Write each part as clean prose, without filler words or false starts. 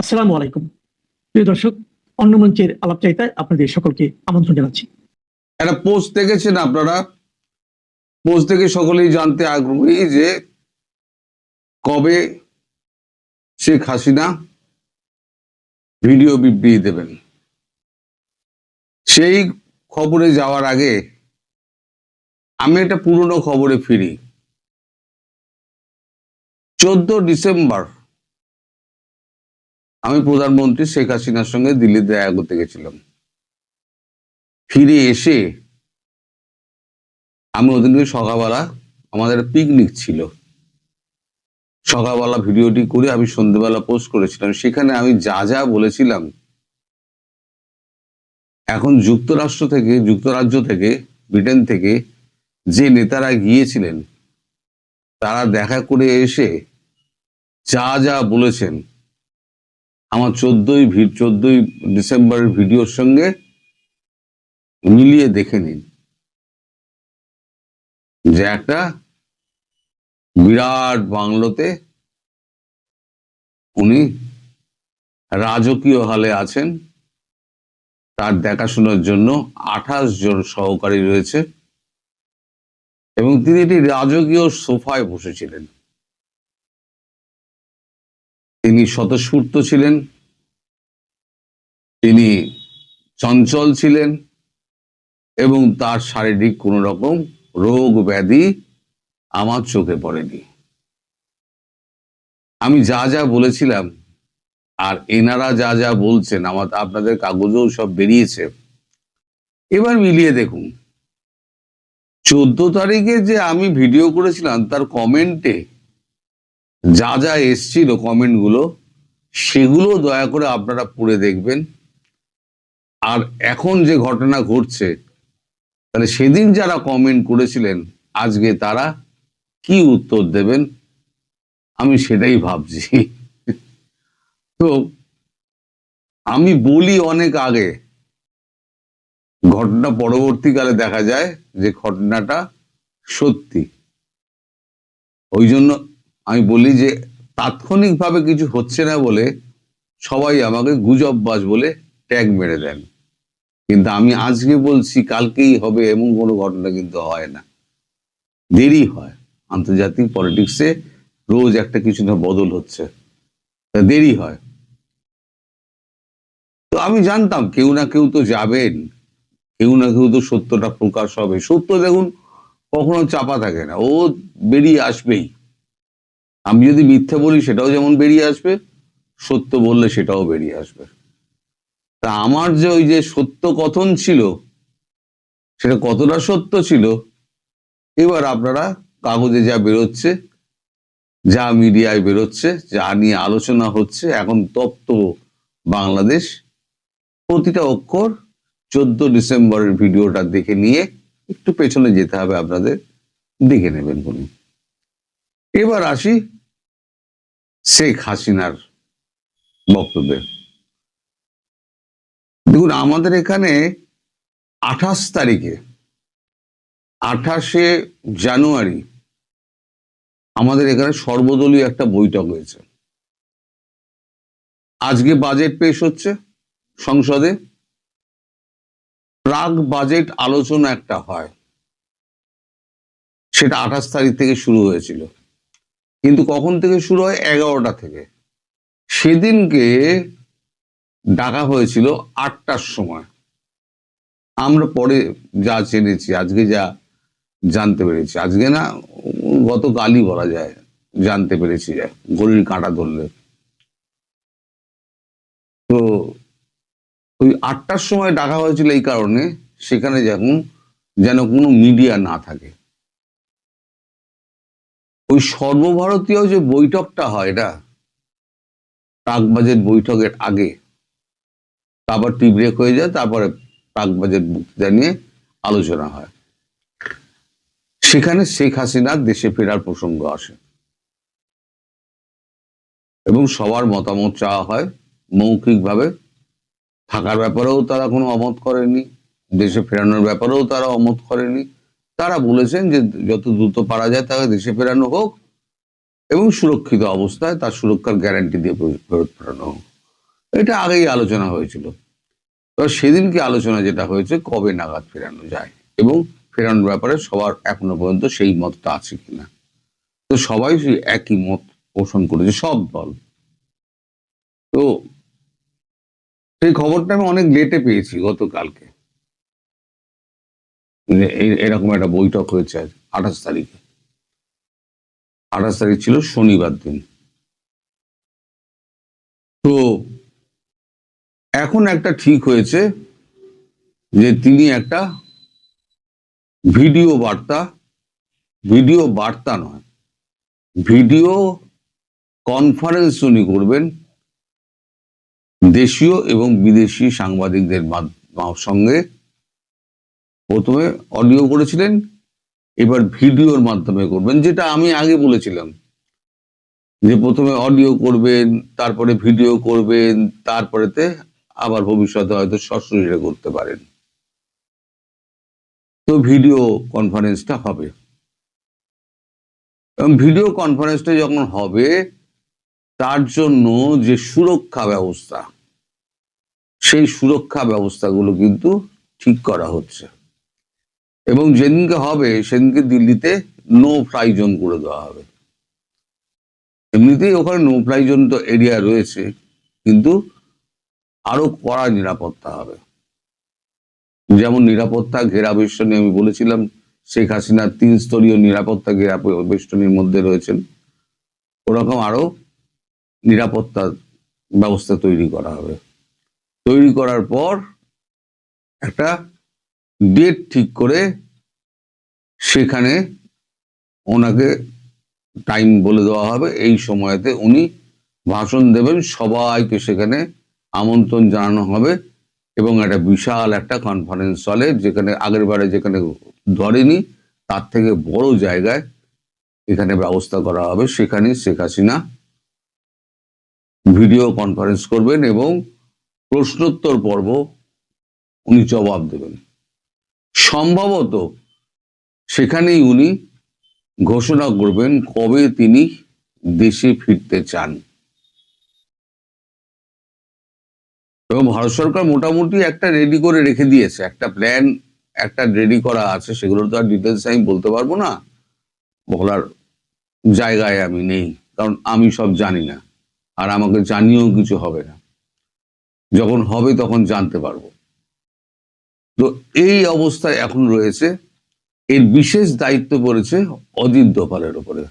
আসসালামু আলাইকুম প্রিয় দর্শক, অন্য মঞ্চের আলাপচারিতায় আপনাদের সকলকে আমন্ত্রণ জানাচ্ছি। একটা পোস্ট দেখেছেন আপনারা? পোস্ট দেখে সকলেই জানতে আগ্রহী যে কবে শেখ হাসিনা ভিডিও বিবৃতি দেবেন। সেই খবরে যাওয়ার আগে আমি একটা পুরনো খবরে ফিরি। 14 ডিসেম্বর আমি প্রধানমন্ত্রী শেখ হাসিনার সঙ্গে দিল্লিতে দেখা করতে গেছিলাম। ফিরে এসে আমি ওদিনকে সকালবেলা আমাদের পিকনিক ছিল, সকালবেলা ভিডিওটি করে আমি সন্ধ্যেবেলা পোস্ট করেছিলাম। সেখানে আমি যা যা বলেছিলাম, এখন যুক্তরাজ্য থেকে ব্রিটেন থেকে যে নেতারা গিয়েছিলেন তারা দেখা করে এসে যা যা বলেছেন আমার 14 ডিসেম্বরের ভিডিওর সঙ্গে মিলিয়ে দেখে নিন যে একটা বিরাট বাংলোতে উনি রাজকীয় হালে আছেন, তার দেখাশোনার জন্য 28 জন সহকারী রয়েছে এবং তিনি একটি রাজকীয় সোফায় বসেছিলেন। তিনি স্বতঃস্ফূর্ত ছিলেন, তিনি চঞ্চল ছিলেন এবং তার শারীরিক কোন রকম রোগ ব্যাধি আমার চোখে পড়েনি। আমি যা যা বলেছিলাম আর এনারা যা যা বলছেন আপনাদের কাগজেও সব বেরিয়েছে। এবার মিলিয়ে দেখুন, 14 তারিখে যে আমি ভিডিও করেছিলাম তার কমেন্টে যা যা এসছিল কমেন্টগুলো, সেগুলো দয়া করে আপনারা পড়ে দেখবেন। আর এখন যে ঘটনা ঘটছে, তাহলে সেদিন যারা কমেন্ট করেছিলেন আজকে তারা কি উত্তর দেবেন, আমি সেটাই ভাবছি। তো আমি বলি অনেক আগে, ঘটনা পরবর্তীকালে দেখা যায় যে ঘটনাটা সত্যি। ওই জন্য আমি বলি যে তাৎক্ষণিকভাবে কিছু হচ্ছে না বলে সবাই আমাকে গুজববাজ বলে ট্যাগ মেরে দেন, কিন্তু আমি আজকে বলছি কালকেই হবে এমন কোনো ঘটনা কিন্তু হয় না, দেরি হয়। আন্তর্জাতিক পলিটিক্সে রোজ একটা কিছু না বদল হচ্ছে, তা দেরি হয়। তো আমি জানতাম কেউ না কেউ তো যাবেন, কেউ না কেউ তো সত্যটা প্রকাশ হবে। সত্য দেখুন কখনো চাপা থাকে না, ও বেরিয়ে আসবেই। আমি যদি মিথ্যে বলি সেটাও যেমন বেরিয়ে আসবে, সত্য বললে সেটাও বেরিয়ে আসবে। তা আমার যে ওই যে সত্য কথন ছিল সেটা কতটা সত্য ছিল, এবার আপনারা কাগজে যা বেরোচ্ছে, যা মিডিয়ায় বেরোচ্ছে, যা নিয়ে আলোচনা হচ্ছে, এখন তপ্ত বাংলাদেশ, প্রতিটা অক্ষর 14 ডিসেম্বরের ভিডিওটা দেখে নিয়ে একটু পেছনে যেতে হবে আপনাদের, দেখে নেবেন বলুন। এবার আসি শেখ হাসিনার বক্তব্যে। দেখুন, আমাদের এখানে 28 জানুয়ারি আমাদের এখানে সর্বদলীয় একটা বৈঠক হয়েছে। আজকে বাজেট পেশ হচ্ছে সংসদে, প্রাক বাজেট আলোচনা একটা হয়, সেটা 28 তারিখ থেকে শুরু হয়েছিল। কিন্তু কখন থেকে শুরু হয়? 11টা থেকে। সেদিনকে ডাকা হয়েছিল 8টার সময়। আমরা পরে যা জেনেছি, আজকে যা জানতে পেরেছি, আজকে না গতকালই বলা যায় জানতে পেরেছি, ঘড়ির কাঁটা ধরলে। তো ওই 8টার সময় ডাকা হয়েছিল এই কারণে, সেখানে যেন কোনো মিডিয়া না থাকে। ওই সর্বভারতীয় যে বৈঠকটা হয়, এটা প্রাক বাজেট বৈঠকের আগে, তারপর টি ব্রেক হয়ে যায়, তারপরে প্রাক বাজেট বক্তৃতা নিয়ে আলোচনা হয়। সেখানে শেখ হাসিনার দেশে ফেরার প্রসঙ্গ আসে এবং সবার মতামত চাওয়া হয় মৌখিকভাবে। থাকার ব্যাপারেও তারা কোনো অমত করেনি, দেশে ফেরানোর ব্যাপারেও তারা অমত করেনি। তারা বলেছেন যে যত দ্রুত পারা যায় তাকে দেশে ফেরানো হোক এবং সুরক্ষিত অবস্থায় তার সুরক্ষার গ্যারান্টি দিয়ে ফেরত ফেরানো হোক। এটা আগেই আলোচনা হয়েছিল। তবে সেদিনকে আলোচনা যেটা হয়েছে কবে নাগাদ ফেরানো যায় এবং ফেরানোর ব্যাপারে সবার এখনো পর্যন্ত সেই মতটা আছে কিনা। তো সবাই সেই একই মত পোষণ করেছে, সব দল। তো সেই খবরটা আমি অনেক লেটে পেয়েছি গতকালকে, যে এরকম একটা বৈঠক হয়েছে আজ 28 তারিখে। 28 তারিখ ছিল শনিবার দিন। তো এখন একটা ঠিক হয়েছে যে তিনি একটা ভিডিও বার্তা নয়, ভিডিও কনফারেন্স উনি করবেন দেশীয় এবং বিদেশি সাংবাদিকদের সঙ্গে। প্রথমে অডিও করেছিলেন, এবার ভিডিওর মাধ্যমে করবেন, যেটা আমি আগে বলেছিলাম যে প্রথমে অডিও করবেন, তারপরে ভিডিও করবেন, তারপরেতে আবার ভবিষ্যতে হয়তো সশরীরে করতে পারেন। তো ভিডিও কনফারেন্সটা হবে, এবং ভিডিও কনফারেন্সটা যখন হবে তার জন্য যে সুরক্ষা ব্যবস্থা, সেই সুরক্ষা ব্যবস্থাগুলো কিন্তু ঠিক করা হচ্ছে। এবং যেদিনকে হবে সেদিনকে দিল্লিতে নো ফ্লাই জোন করে দেওয়া হবে। এমনিতেই ওখানে নো ফ্লাই জোন তো এরিয়া রয়েছে, কিন্তু আরো কড়া নিরাপত্তা হবে। যেমন নিরাপত্তা ঘেরাবেষ্টনী আমি বলেছিলাম, শেখ হাসিনা 3 স্তরীয় নিরাপত্তা ঘেরাবেষ্টনীর মধ্যে রয়েছেন, ওরকম আরো নিরাপত্তা ব্যবস্থা তৈরি করা হবে। তৈরি করার পর একটা ডেট ঠিক করে সেখানে ওনাকে টাইম বলে দেওয়া হবে, এই সময়তে উনি ভাষণ দেবেন, সবাইকে সেখানে আমন্ত্রণ জানানো হবে এবং একটা বিশাল একটা কনফারেন্স হলে, যেখানে আগের বারে যেখানে ধরেনি তার থেকে বড় জায়গায় এখানে ব্যবস্থা করা হবে। সেখানে শেখ হাসিনা ভিডিও কনফারেন্স করবেন এবং প্রশ্নোত্তর পর্ব উনি জবাব দেবেন। সম্ভবত সেখানেই উনি ঘোষণা করবেন কবে তিনি দেশে ফিরতে চান। এবং ভারত সরকার মোটামুটি একটা রেডি করে রেখে দিয়েছে, একটা প্ল্যান একটা রেডি করা আছে। সেগুলো তো আর ডিটেলস আমি বলতে পারবো না, বলার জায়গায় আমি নেই, কারণ আমি সব জানি না, আর আমাকে জানিয়েও কিছু হবে না। যখন হবে তখন জানতে পারবো। তো এই অবস্থায় এখন রয়েছে। এর বিশেষ দায়িত্ব পড়েছে অজিত দোভালের উপরে,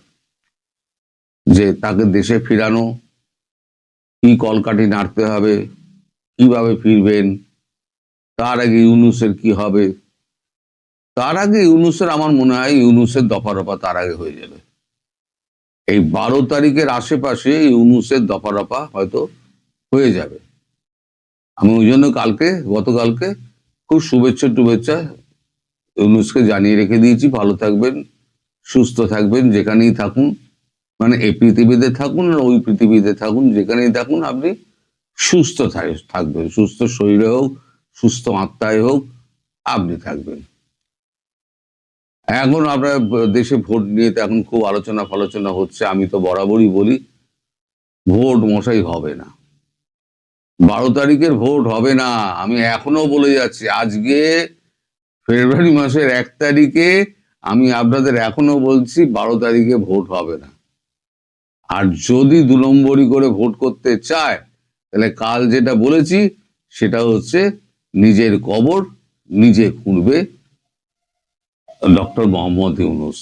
যে তাকে দেশে ফিরানো, কি কলকাঠি নাড়তে হবে, কিভাবে ফিরবেন, তার আগে ইউনূসের কি হবে। তার আগে ইউনূসের, আমার মনে হয় ইউনূসের দফা রফা তার আগে হয়ে যাবে। এই 12 তারিখের আশেপাশে ইউনূসের দফা রফা হয়তো হয়ে যাবে। আমি ওই জন্য গতকালকে খুব শুভেচ্ছা ইউনূসকে জানিয়ে রেখে দিয়েছি, ভালো থাকবেন, সুস্থ থাকবেন, যেখানেই থাকুন, মানে এই পৃথিবীতে থাকুন আর ওই পৃথিবীতে থাকুন, যেখানেই থাকুন আপনি সুস্থ থাকবেন, সুস্থ শরীরে হোক, সুস্থ আত্মায় হোক, আপনি থাকবেন। এখন আপনার দেশে ভোট নিয়ে তো এখন খুব আলোচনা হচ্ছে। আমি তো বরাবরই বলি ভোট মশাই হবে না, 12 তারিখের ভোট হবে না। আমি এখনো বলে যাচ্ছি, আজকে ফেব্রুয়ারি মাসের 1 তারিখে আমি আপনাদের এখনো বলছি 12 তারিখে ভোট হবে না। আর যদি 2 নম্বরই করে ভোট করতে চায়, তাহলে কাল যেটা বলেছি সেটা হচ্ছে নিজের কবর নিজে খুঁড়বে ডক্টর মোহাম্মদ ইউনূস।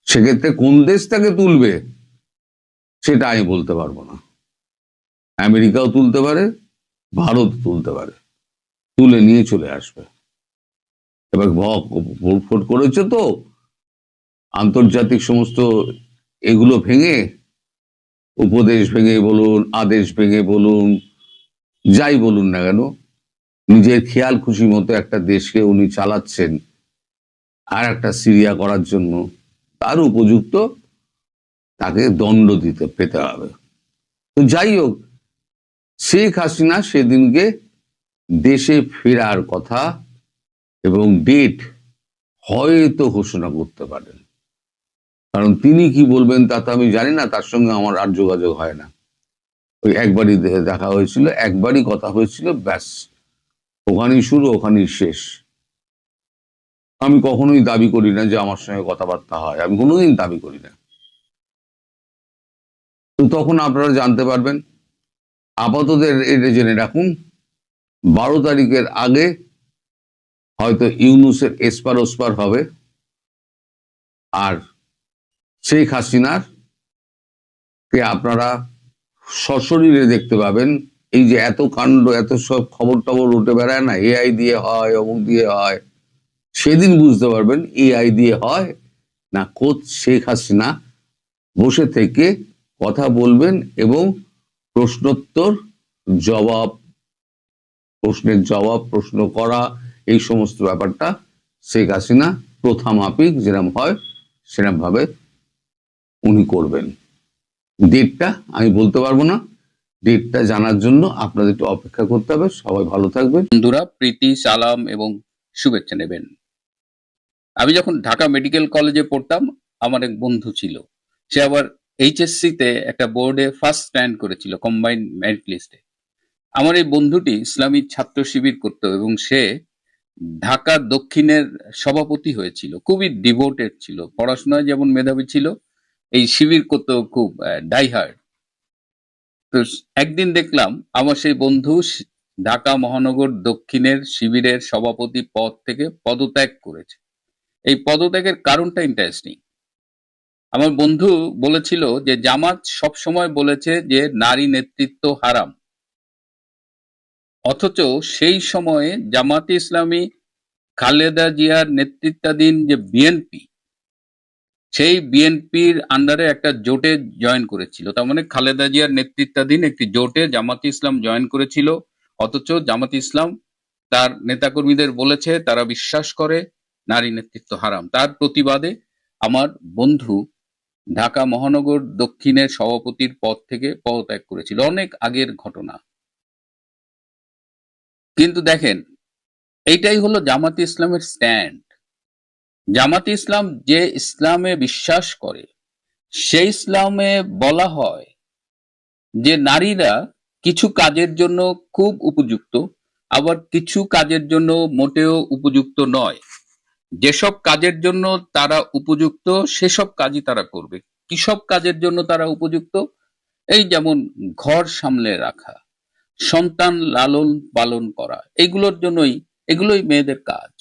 সেক্ষেত্রে কোন দেশ তাকে তুলবে সেটা আমি বলতে পারবো না। আমেরিকাও তুলতে পারে, ভারত তুলতে পারে, তুলে নিয়ে চলে আসবে। এবার ভোট করেছে তো, আন্তর্জাতিক সমস্ত এগুলো ভেঙে, উপদেশ ভেঙে বলুন, আদেশ ভেঙে বলুন, যাই বলুন না কেন, নিজের খেয়াল খুশি মতো একটা দেশকে উনি চালাচ্ছেন আর একটা সিরিয়া করার জন্য, তার উপযুক্ত তাকে দণ্ড পেতে হবে। তো যাই হোক, শেখ হাসিনা সেদিনকে দেশে ফেরার কথা এবং ডেট হয়তো ঘোষণা করতে পারেন, কারণ তিনি কি বলবেন তা তো আমি জানি না, তার সঙ্গে আমার আর যোগাযোগ হয় না। ওই একবারই দেখা হয়েছিল, একবারই কথা হয়েছিল, ব্যাস ওখানেই শুরু ওখানেই শেষ। আমি কখনোই দাবি করি না যে আমার সঙ্গে কথাবার্তা হয়, আমি কোনোদিন দাবি করি না। তো তখন আপনারা জানতে পারবেন। আপাতত এটা জেনে রাখুন, 12 তারিখের আগে হয়তো ইউনূসের এসপার ওসপার হবে, আর শেখ হাসিনার কে আপনারা সশরীরে দেখতে পাবেন। এই যে এত কাণ্ড, এত সব খবর টবর উঠে বেড়ায় না, এআই দিয়ে হয়, অমুক দিয়ে হয়, সেদিন বুঝতে পারবেন এআই দিয়ে হয় না খোদ শেখ হাসিনা বসে থেকে কথা বলবেন এবং প্রশ্নোত্তর, জবাব, প্রশ্নের জবাব, প্রশ্ন করা, এই সমস্ত ব্যাপারটা শেখ হাসিনা প্রথা মাফিক যেরকম হয় সেরকম ভাবে উনি করবেন। ডেটটা আমি বলতে পারবো না, ডেটটা জানার জন্য আপনাদের একটু অপেক্ষা করতে হবে। সবাই ভালো থাকবেন। বন্ধুরা, প্রীতি, সালাম এবং শুভেচ্ছা নেবেন। আমি যখন ঢাকা মেডিকেল কলেজে পড়তাম, আমার এক বন্ধু ছিল, সে আবার এইচএসসি তে একটা বোর্ডে ফার্স্ট র্যাঙ্ক করেছিল কম্বাইন্ড মেরিট লিস্টে। আমার এই বন্ধুটি ইসলামী ছাত্র শিবির করত এবং সে ঢাকা দক্ষিণের সভাপতি হয়েছিল। খুবই ডিভোটেড ছিল, পড়াশোনায় যেমন মেধাবী ছিল, এই শিবির করতো খুব ডাইহার্ড। তো একদিন দেখলাম আমার সেই বন্ধু ঢাকা মহানগর দক্ষিণের শিবিরের সভাপতি পদ থেকে পদত্যাগ করেছে। এই পদত্যাগের কারণটা ইন্টারেস্টিং। আমার বন্ধু বলেছিল যে জামাত সবসময় বলেছে যে নারী নেতৃত্ব হারাম, অথচ সেই সময়ে জামাতে ইসলামী খালেদা জিয়ার নেতৃত্বাধীন যে বিএনপি, সেই বিএনপির আন্ডারে একটা জোটে জয়েন করেছিল। তার মানে খালেদা জিয়ার নেতৃত্বাধীন একটি জোটে জামাতে ইসলাম জয়েন করেছিল, অথচ জামাতে ইসলাম তার নেতাকর্মীদের বলেছে তারা বিশ্বাস করে নারী নেতৃত্ব হারাম। তার প্রতিবাদে আমার বন্ধু ঢাকা মহানগর দক্ষিণের সভাপতির পদ থেকে পদত্যাগ করেছিল, অনেক আগের ঘটনা। কিন্তু দেখেন, এইটাই হলো জামাতে ইসলামের স্ট্যান্ড। জামাতে ইসলাম যে ইসলামে বিশ্বাস করে, সেই ইসলামে বলা হয় যে নারীরা কিছু কাজের জন্য খুব উপযুক্ত, আবার কিছু কাজের জন্য মোটেও উপযুক্ত নয়। যেসব কাজের জন্য তারা উপযুক্ত সেসব কাজই তারা করবে। কিসব কাজের জন্য তারা উপযুক্ত? এই যেমন ঘর সামলে রাখা, সন্তান লালন পালন করা, এগুলোই মেয়েদের কাজ।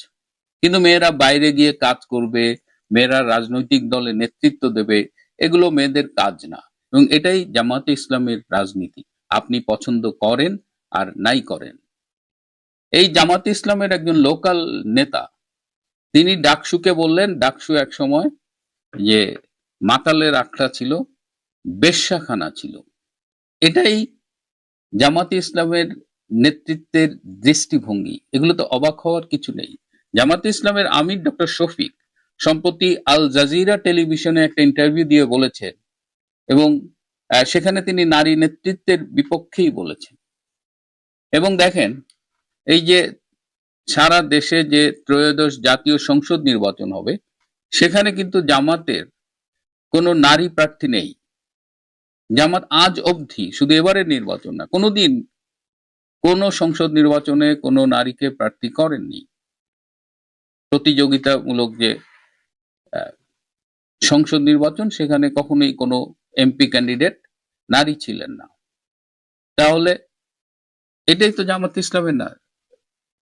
কিন্তু মেয়েরা বাইরে গিয়ে কাজ করবে, মেয়েরা রাজনৈতিক দলে নেতৃত্ব দেবে, এগুলো মেয়েদের কাজ না। এবং এটাই জামাতে ইসলামের রাজনীতি, আপনি পছন্দ করেন আর নাই করেন। এই জামাতে ইসলামের একজন লোকাল নেতা, তিনি ডাকসুকে বললেন, ডাকসু এক সময় যে মাতালের আখড়া ছিল, বেশ্যাখানা ছিল। এটাই জামাতে ইসলামের নেতৃত্বের দৃষ্টিভঙ্গি। এগুলো তো অবাক হওয়ার কিছু নেই। জামাতে ইসলামের আমির ডক্টর শফিক সম্প্রতি আল জাজিরা টেলিভিশনে একটা ইন্টারভিউ দিয়ে বলেছেন, এবং সেখানে তিনি নারী নেতৃত্বের বিপক্ষেই বলেছেন। এবং দেখেন, এই যে সারা দেশে যে ত্রয়োদশ জাতীয় সংসদ নির্বাচন হবে, সেখানে কিন্তু জামাতের কোনো নারী প্রার্থী নেই। জামাত আজ অবধি, শুধু এবারের নির্বাচন না, কোনোদিন কোন সংসদ নির্বাচনে কোনো নারীকে প্রার্থী করেননি। প্রতিযোগিতামূলক যে সংসদ নির্বাচন, সেখানে কখনোই কোনো এমপি ক্যান্ডিডেট নারী ছিলেন না। তাহলে এটাই তো জামাত ইসলামের না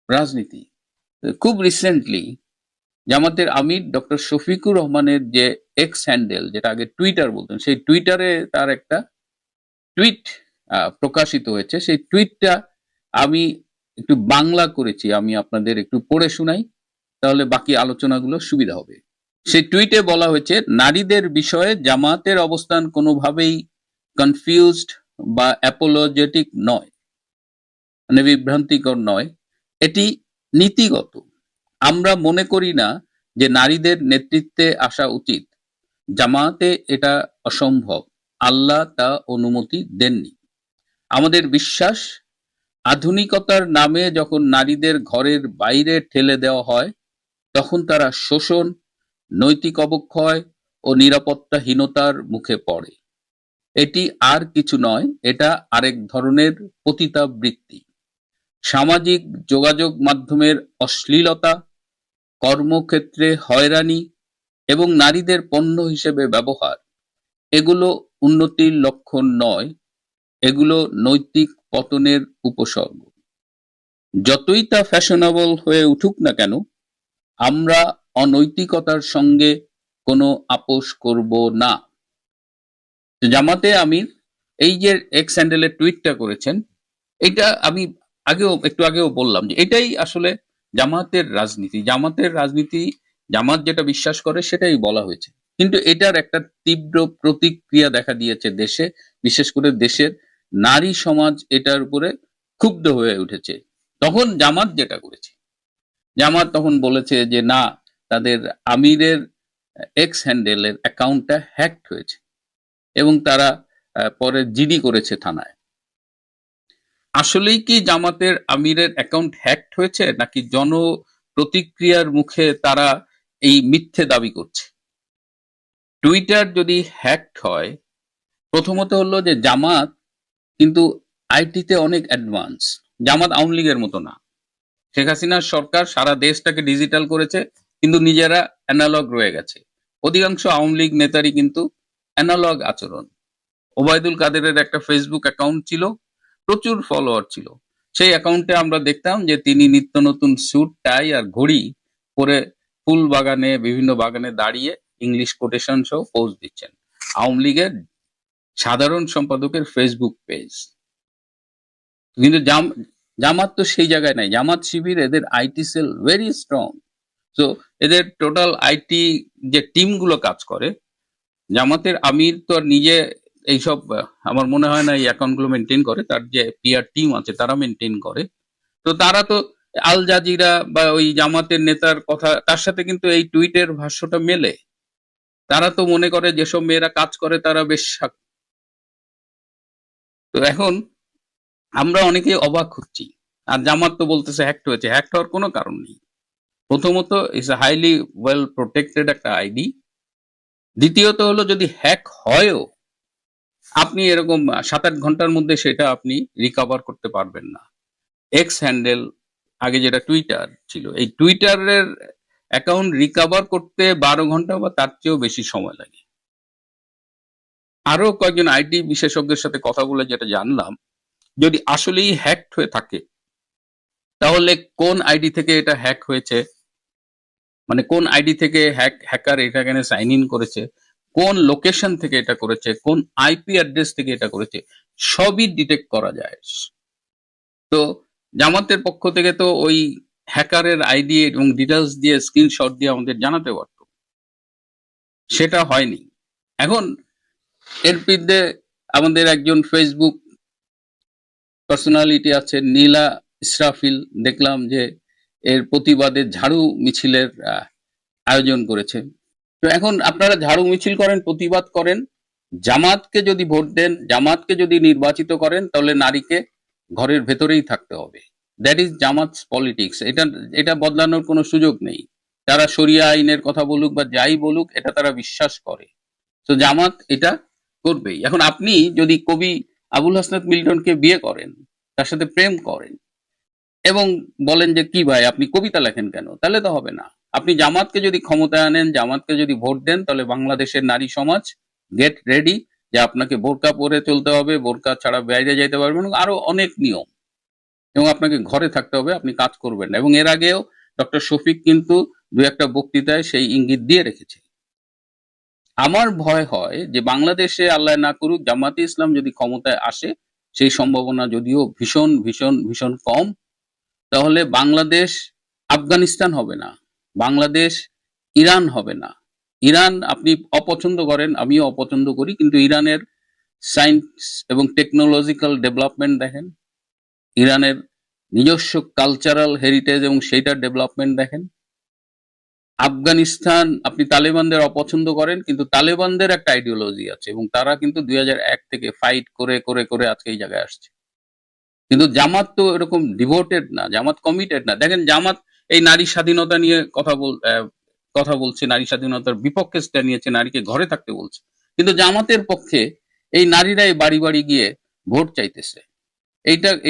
রাজনীতি। খুব রিসেন্টলি জামাতের আমির ডক্টর শফিকুর রহমানের যে এক্স হ্যান্ডেল, যেটা আগে টুইটার বলতেন, সেই টুইটারে তার একটা টুইট প্রকাশিত হয়েছে। সেই টুইটটা আমি একটু বাংলা করেছি, আমি আপনাদের একটু পড়ে শোনাই, তাহলে বাকি আলোচনাগুলো সুবিধা হবে। সেই টুইটে বলা হয়েছে, নারীদের বিষয়ে জামাতের অবস্থান কোনোভাবেই কনফিউজড বা অ্যাপোলজেটিক নয়, মানে বিভ্রান্তিকর নয়, এটি নীতিগত। আমরা মনে করি না যে নারীদের নেতৃত্বে আসা উচিত। জামাতে এটা অসম্ভব, আল্লাহ তা অনুমতি দেননি। আমাদের বিশ্বাস, আধুনিকতার নামে যখন নারীদের ঘরের বাইরে ঠেলে দেওয়া হয়, তখন তারা শোষণ, নৈতিক অবক্ষয় ও নিরাপত্তাহীনতার মুখে পড়ে। এটি আর কিছু নয়, এটা আরেক ধরনের পতিতাবৃত্তি। সামাজিক যোগাযোগ মাধ্যমের অশ্লীলতা, কর্মক্ষেত্রে হয়রানি এবং নারীদের পণ্য হিসেবে ব্যবহার, এগুলো উন্নতির লক্ষণ নয়, এগুলো নৈতিক পতনের উপসর্গ। যতই তা ফ্যাশনেবল হয়ে উঠুক না কেন, আমরা অনৈতিকতার সঙ্গে কোনো আপোষ করব না। জামাতে আমির এই যে এক্স হ্যান্ডেলের টুইটটা করেছেন, এটা আমি একটু আগেও বললাম যে এটাই আসলে জামাতের রাজনীতি। জামাত যেটা বিশ্বাস করে সেটাই বলা হয়েছে, কিন্তু এটার একটা তীব্র প্রতিক্রিয়া দেখা দিয়েছে দেশে, বিশেষ করে দেশের নারী সমাজ এটার উপরে ক্ষুব্ধ হয়ে উঠেছে। তখন জামাত যেটা করেছে, জামাত তখন বলেছে যে না, তাদের আমিরের এক্স হ্যান্ডেলের অ্যাকাউন্টটা হ্যাকড হয়েছে এবং তারা পরে জিডি করেছে থানায়। আসলেই কি জামাতের আমিরের অ্যাকাউন্ট হ্যাকড হয়েছে, নাকি জন প্রতিক্রিয়ার মুখে তারা এই মিথ্যে দাবি করছে? টুইটার যদি হ্যাকড হয়, প্রথমত হলো যে জামাত কিন্তু আইটিতে অনেক অ্যাডভান্স। জামাত আওয়ামী লীগের মতো না। শেখ হাসিনার সরকার সারা দেশটাকে ডিজিটাল করেছে, কিন্তু নিজেরা অ্যানালগ রয়ে গেছে। অধিকাংশ আওয়ামী লীগ নেতারই কিন্তু অ্যানালগ আচরণ। ওবায়দুল কাদেরের একটা ফেসবুক অ্যাকাউন্ট ছিল, প্রচুর ফলোয়ার ছিল। সেই অ্যাকাউন্টে আমরা দেখতাম যে তিনি নিত্য নতুন স্যুট, টাই আর ঘড়ি পরে ফুল বাগানে, বিভিন্ন বাগানে দাঁড়িয়ে ইংলিশ কোটেশন সহ পোস্ট দিচ্ছেন। আওয়ামী লীগের সাধারণ সম্পাদকের ফেসবুক পেজ। কিন্তু জামাত তো সেই জায়গায় নাই। জামাত শিবির, এদের আইটি সেল ভেরি স্ট্রং। তো এদের টোটাল আইটি যে টিমগুলো কাজ করে, জামাতের আমির তো আর নিজে এইসব আমার মনে হয় না এই অ্যাকাউন্টগুলো মেনটেন করে, তার যে পিআর টিম আছে তারা মেনটেন করে। তো তারা তো আল জাজিরা বা ওই জামাতের নেতার কথা, তার সাথে কিন্তু এই টুইটের ভাষ্যটা মেলে। তারা তো মনে করে যেসব মেয়েরা কাজ করে তারা বেশ তো এখন আমরা অনেকে অবাক হচ্ছি। আর জামাত তো বলতেছে হ্যাকড হয়েছে। হ্যাকড হওয়ার কোনো কারণ নেই। প্রথমত it's a highly well protected একটা আইডি। দ্বিতীয়ত হলো যদি হ্যাক হয়ও, আপনি এরকম 7-8 ঘন্টার মধ্যে সেটা আপনি রিকভার করতে পারবেন না। এক্স হ্যান্ডেল, আগে যেটা টুইটার ছিল, এই টুইটারের অ্যাকাউন্ট রিকভার করতে 12 ঘন্টা বা তার চেয়েও বেশি সময় লাগে। আরো কয়েকজন আইটি বিশেষজ্ঞের সাথে কথা বলে যেটা জানলাম, যদি আসলেই হ্যাকড হয়ে থাকে, তাহলে কোন আইডি থেকে এটা হ্যাক হয়েছে, মানে কোন আইডি থেকে হ্যাকার এখানে সাইন ইন করেছে, কোন লোকেশন থেকে এটা করেছে, কোন আইপি অ্যাড্রেস থেকে এটা করেছে, সবই ডিটেক্ট করা যায়। তো জামাতের পক্ষ থেকে তো ওই হ্যাকারের আইডি এবং ডিটেলস দিয়ে স্ক্রিনশট দিয়ে আমাদের জানাতে পারতো, সেটা হয়নি। এখন এর বিরুদ্ধে আমাদের একজন ফেসবুক পার্সোনালিটি আছে, নীলা ইসরাফিল, দেখলাম যে এর প্রতিবাদে ঝাড়ু মিছিলের আয়োজন করেছে। তো এখন আপনারা ঝাড়ু মিছিল করেন, প্রতিবাদ করেন, জামাতকে যদি ভোট দেন, জামাতকে যদি নির্বাচিত করেন, তাহলে নারীকে ঘরের ভেতরেই থাকতে হবে। That is Jamaat's politics. এটা বদলানোর কোনো সুযোগ নেই। তারা শরিয়া আইনের কথা বলুক বা যাই বলুক, এটা তারা বিশ্বাস করে। তো জামাত এটা করবেই। এখন আপনি যদি কবি আবুল হাসনাত মিল্টনকে বিয়ে করেন, তার সাথে প্রেম করেন এবং বলেন যে কি ভাই আপনি কবিতা লেখেন কেন, তাহলে তো হবে না। আপনি জামাতকে যদি ক্ষমতায় আনেন, জামাতকে যদি ভোট দেন, তাহলে বাংলাদেশের নারী সমাজ গেট রেডি যে আপনাকে বোরকা পরে চলতে হবে, বোরকা ছাড়া বাইরে যাইতে পারবেন, আরো অনেক নিয়ম, এবং আপনাকে ঘরে থাকতে হবে, আপনি কাজ করবেন না। এবং এর আগেও ডক্টর শফিক কিন্তু দু একটা বক্তৃতায় সেই ইঙ্গিত দিয়ে রেখেছে। আমার ভয় হয় যে বাংলাদেশে আল্লাহ না করুক জামাতে ইসলাম যদি ক্ষমতায় আসে, সেই সম্ভাবনা যদিও ভীষণ ভীষণ ভীষণ কম, তাহলে বাংলাদেশ আফগানিস্তান হবে না, বাংলাদেশ ইরান হবে না। ইরান আপনি অপছন্দ করেন, আমিও অপছন্দ করি, কিন্তু ইরানের সায়েন্স এবং টেকনোলজিক্যাল ডেভেলপমেন্ট দেখেন, ইরানের নিজস্ব কালচারাল হেরিটেজ এবং সেইটার ডেভেলপমেন্ট দেখেন। আফগানিস্তান আপনি তালেবানদের অপছন্দ করেন, কিন্তু তালেবানদের একটা আইডিওলজি আছে এবং তারা কিন্তু 2001 থেকে ফাইট করে করে করে আজকে এই জায়গায় আসছে। কিন্তু জামাত তো এরকম ডিভোটেড না, জামাত কমিটেড না। দেখেন জামাত এই নারী স্বাধীনতা নিয়ে কথা বলছে, নারী স্বাধীনতার বিপক্ষে স্ট্যান্ড নিয়েছে, নারীকে ঘরে থাকতে বলছে, কিন্তু জামাতের পক্ষে এই নারীরাই বাড়ি বাড়ি গিয়ে ভোট চাইতেছে।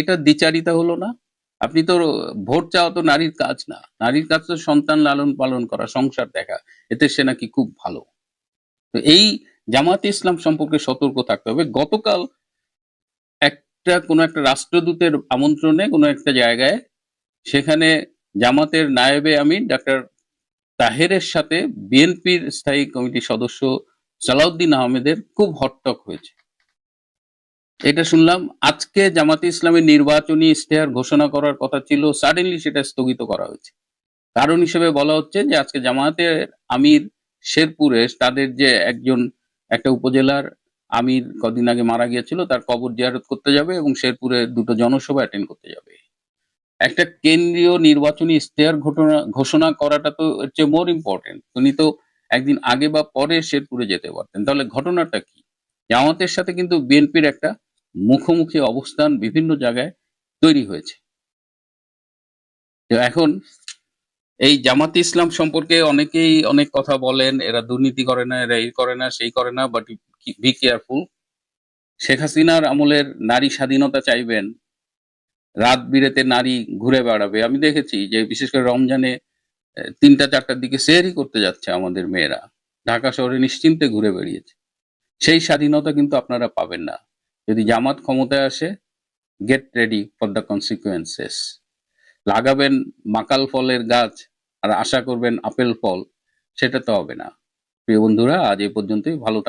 এটা দ্বিচারিতা হলো না? আপনি তো ভোট চাওয়া তো নারীর কাজ না, নারীর কাজ তো সন্তান লালন পালন করা, সংসার দেখা, এতে সে নাকি খুব ভালো। তো এই জামাতে ইসলাম সম্পর্কে সতর্ক থাকতে হবে। গতকাল কোনো একটা রাষ্ট্রদূতের আমন্ত্রণে কোনো একটা জায়গায়, সেখানে জামাতের নায়েবে আমির ডাক্তার তাহেরের সাথে বিএনপির স্থায়ী কমিটির সদস্য সালাউদ্দিন আহমেদের খুব হট্টক হয়েছে। এটা শুনলাম। আজকে জামাতে ইসলামের নির্বাচনী ইশতেহার ঘোষণা করার কথা ছিল, সাডেনলি সেটা স্থগিত করা হয়েছে। কারণ হিসেবে বলা হচ্ছে যে আজকে জামাতের আমির শেরপুরে তাদের যে একটা উপজেলার আমির কদিন আগে মারা গিয়েছিল, তার কবর জিয়ারত করতে যাবে এবং শেরপুরে 2টো জনসভা অ্যাটেন্ড করতে যাবে। একটা কেন্দ্রীয় নির্বাচনী ইশতেহার ঘোষণা করাটা তো হচ্ছে মোর ইম্পর্টেন্ট। উনি তো একদিন আগে বা পরে শেরপুরে যেতে পারতেন। তাহলে ঘটনাটা কি? জামাতের সাথে কিন্তু বিএনপির একটা মুখোমুখি অবস্থান বিভিন্ন জায়গায় তৈরি হয়েছে। তো এখন এই জামাতে ইসলাম সম্পর্কে অনেকেই অনেক কথা বলেন, এরা দুর্নীতি করে না, এরা এই করে না, সেই করে না, বাট বি কেয়ারফুল। শেখ হাসিনার আমলের নারী স্বাধীনতা চাইবেন, রাত বিরেতে নারী ঘুরে বেড়াবে। আমি দেখেছি যে বিশেষ করে রমজানে 3টা-4টার দিকে সেহরি করতে যাচ্ছে আমাদের মেয়েরা, ঢাকা শহরে নিশ্চিন্তে ঘুরে বেরিয়েছে। সেই স্বাধীনতা কিন্তু আপনারা পাবেন না যদি জামাত ক্ষমতায় আসে। Get ready for the consequences. লাগাবেন মাকাল ফলের গাছ আর আশা করবেন আপেল ফল, সেটা তো হবে না। প্রিয় বন্ধুরা, আজ এই পর্যন্তই। ভালো